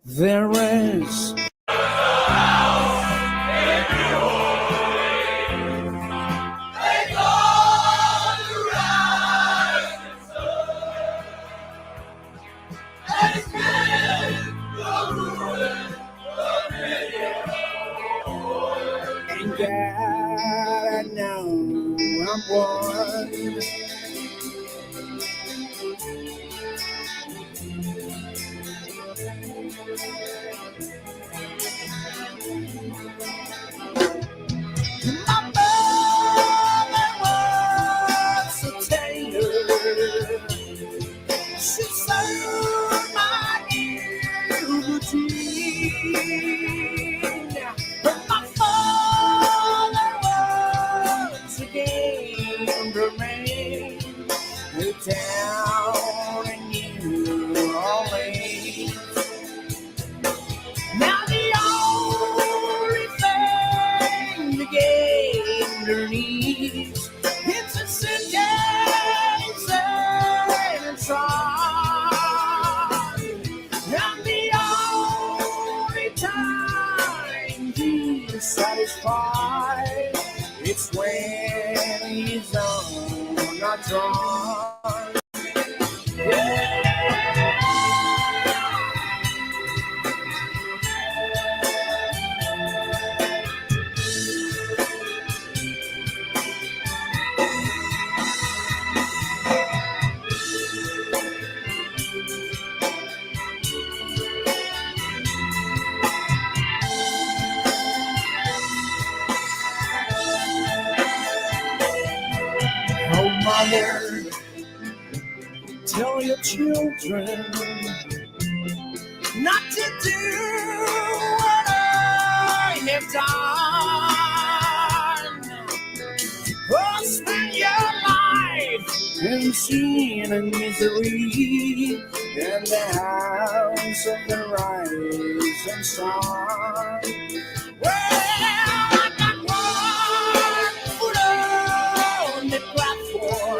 There is and God, I know I'm one. My mother was a tailor. She served my liberty. But my father was a gambler down in New Orleans. Now the only thing the gambler needs is a sentence and a song. And the only time he's satisfied, it's when he's on a drum. Oh, mother, tell your children not to do what I have done. Oh, spend your life in sin and misery in the house of the rising sun. Well, I got one foot on the platform,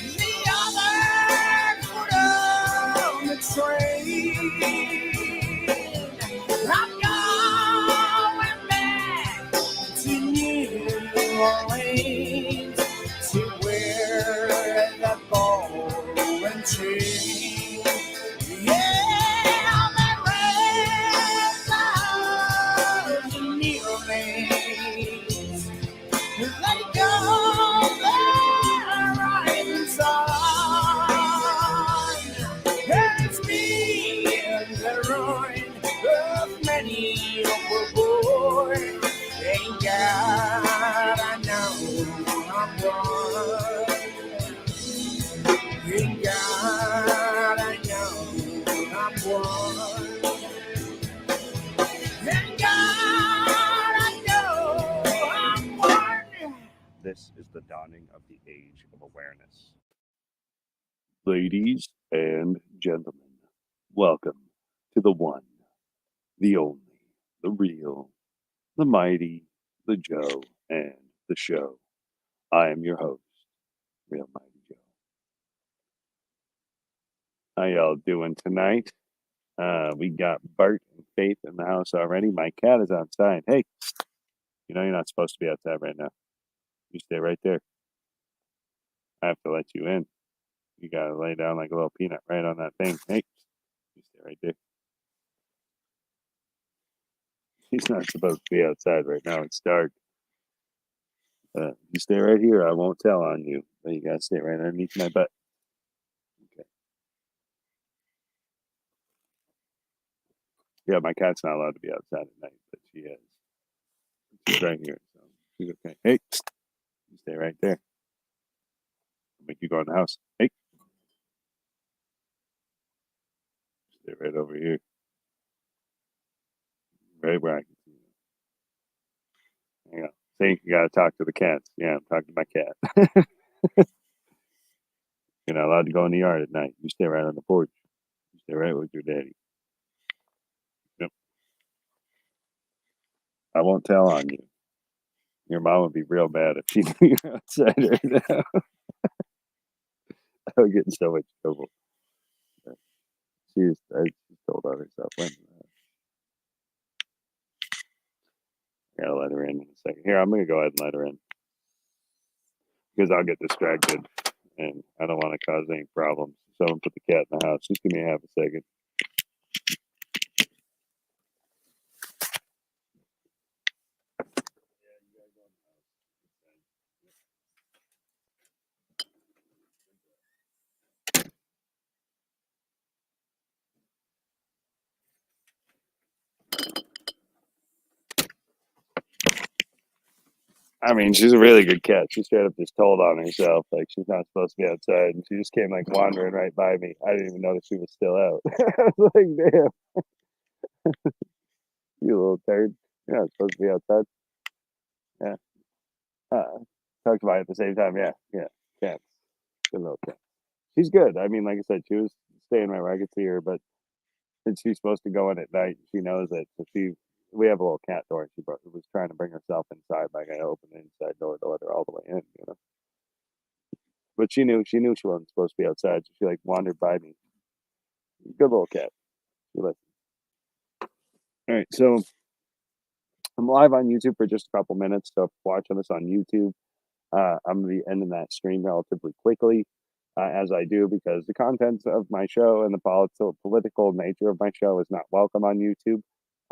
the other foot on the train. I'm going back to New Orleans to wear that ball and chain. Yeah, that red flowers in New Orleans. Let it go, the rising sun. And it's me and the ruin of many a boy. Thank God I know I'm one. Thank God I know I'm one. Thank God I know I'm one. This is the dawning of the age of awareness. Ladies and gentlemen, welcome to the one, the only, the real, the mighty, the Joe, and the show. I am your host, Real Mighty Joe. How y'all doing tonight? We got Bart and Faith in the house already. My cat is outside. Hey, you know you're not supposed to be outside right now. You stay right there. I have to let you in. You gotta lay down like a little peanut right on that thing. Hey, you stay right there. He's not supposed to be outside right now. It's dark. You stay right here. I won't tell on you. But you gotta stay right underneath my butt. Okay. Yeah, my cat's not allowed to be outside at night, but she is. She's right here. So she's okay. Hey, you stay right there. I'll make you go in the house. Hey, stay right over here. Right where I can see you. Hang on. See, you gotta talk to the cats. Yeah, I'm talking to my cat. You're not allowed to go in the yard at night. You stay right on the porch. You stay right with your daddy. Yep. I won't tell on you. Your mom would be real mad if she knew you're outside right now. I would get in so much trouble. She's told on herself. I gotta let her in a second. Here, I'm gonna go ahead and let her in because I'll get distracted and I don't want to cause any problems. Someone put the cat in the house. Just give me half a second. I mean, she's a really good cat. She straight up just told on herself, like she's not supposed to be outside, and she just came like wandering right by me. I didn't even notice she was still out. I was like, "Damn, you little turd! You're not supposed to be outside." Yeah, talked about it at the same time. Yeah, yeah, cats, good little cat. She's good. I mean, like I said, she was staying right where I could see her, but since she's supposed to go in at night, she knows it. So we have a little cat door, and she was trying to bring herself inside. Like I opened the inside door to let her all the way in, you know. But she knew she wasn't supposed to be outside, so she like wandered by me. Good little cat. She listens. All right, so I'm live on YouTube for just a couple minutes. So if you're watching this on YouTube, I'm gonna be ending that stream relatively quickly, as I do because the content of my show and the political nature of my show is not welcome on YouTube.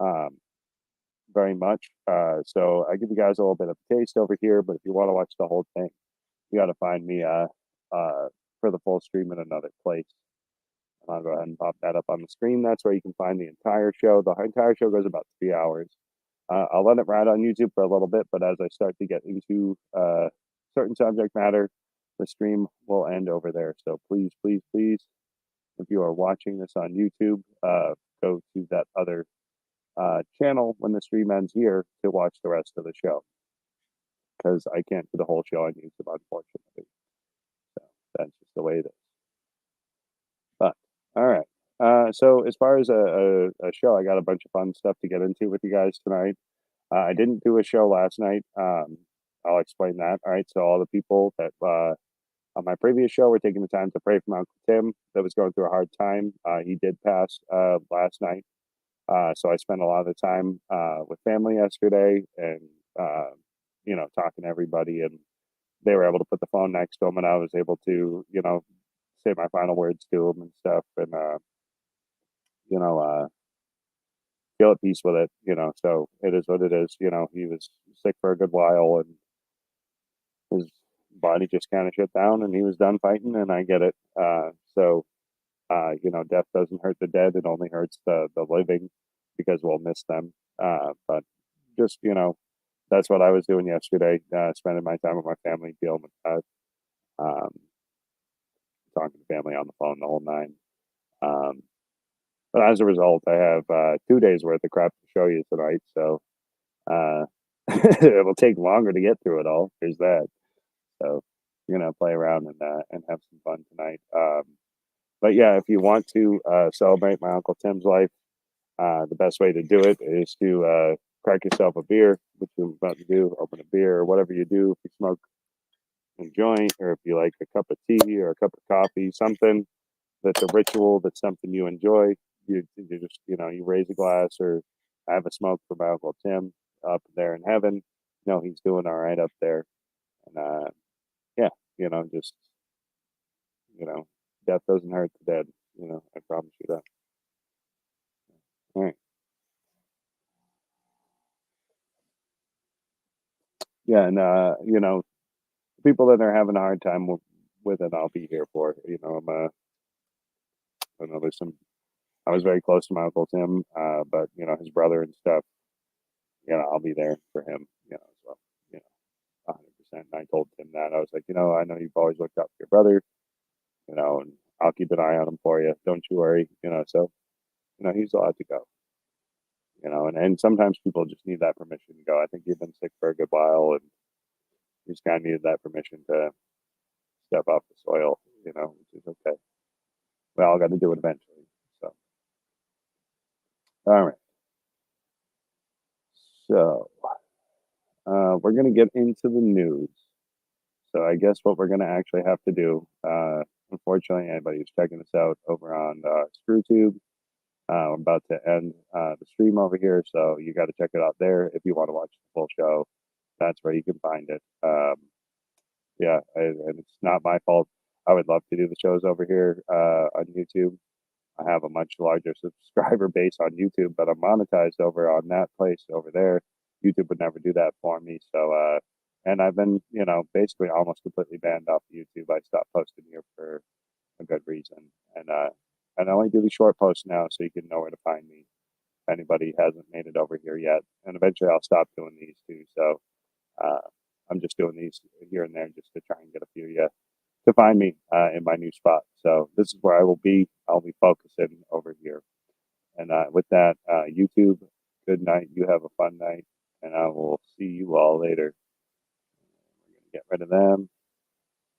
Um, very much. So I give you guys a little bit of a taste over here, but if you want to watch the whole thing, you got to find me for the full stream in another place. And I'll go ahead and pop that up on the screen. That's where you can find the entire show. The entire show goes about 3 hours. I'll let it ride on YouTube for a little bit, but as I start to get into certain subject matter, the stream will end over there. So please, please, please, if you are watching this on YouTube, go to that other channel when the stream ends here to watch the rest of the show because I can't do the whole show on YouTube, unfortunately. So that's just the way it is. But all right. So as far as a show, I got a bunch of fun stuff to get into with you guys tonight. I didn't do a show last night. I'll explain that. All right. So all the people that on my previous show were taking the time to pray for my Uncle Tim that was going through a hard time. He did pass last night. So I spent a lot of the time with family yesterday and, talking to everybody. And they were able to put the phone next to him, and I was able to, say my final words to him and stuff. And, feel at peace with it. So it is what it is. He was sick for a good while and his body just kind of shut down and he was done fighting. And I get it. Death doesn't hurt the dead. It only hurts the living because we'll miss them. But just, that's what I was doing yesterday, spending my time with my family, dealing with that, um, talking to family on the phone the whole nine. But as a result, I have 2 days worth of crap to show you tonight. So it'll take longer to get through it all. There's that. So you're gonna play around and have some fun tonight. But yeah, if you want to celebrate my Uncle Tim's life, the best way to do it is to crack yourself a beer, which I'm about to do. Open a beer or whatever you do. If you smoke a joint, or if you like a cup of tea or a cup of coffee, something that's a ritual, that's something you enjoy. You just you raise a glass or have a smoke for my Uncle Tim up there in heaven. He's doing all right up there, and yeah, just death doesn't hurt the dead. I promise you that. All right. Yeah, and people that are having a hard time with it, I'll be here for. I know there's some. I was very close to my Uncle Tim, but his brother and stuff. I'll be there for him. And I told Tim that. I was like, I know you've always looked up to your brother, and I'll keep an eye on him for you. Don't you worry, So, he's allowed to go, and sometimes people just need that permission to go. I think you've been sick for a good while, and you just kind of needed that permission to step off the soil, which is okay. We all got to do it eventually. So, all right. So, we're going to get into the news. So I guess what we're going to actually have to do, unfortunately, anybody who's checking this out over on ScrewTube, I'm about to end the stream over here, so you got to check it out there if you want to watch the full show. That's where you can find it. Yeah, and it's not my fault. I would love to do the shows over here on YouTube. I have a much larger subscriber base on YouTube, but I'm monetized over on that place over there. YouTube would never do that for me. So, and I've been, basically almost completely banned off YouTube. I stopped posting here for a good reason. And I only do the short posts now, so you can know where to find me if anybody hasn't made it over here yet. And eventually I'll stop doing these too. So, I'm just doing these here and there just to try and get a few of you to find me in my new spot. So this is where I will be. I'll be focusing over here. And with that, YouTube, good night. You have a fun night. And I will see you all later. We're going to get rid of them.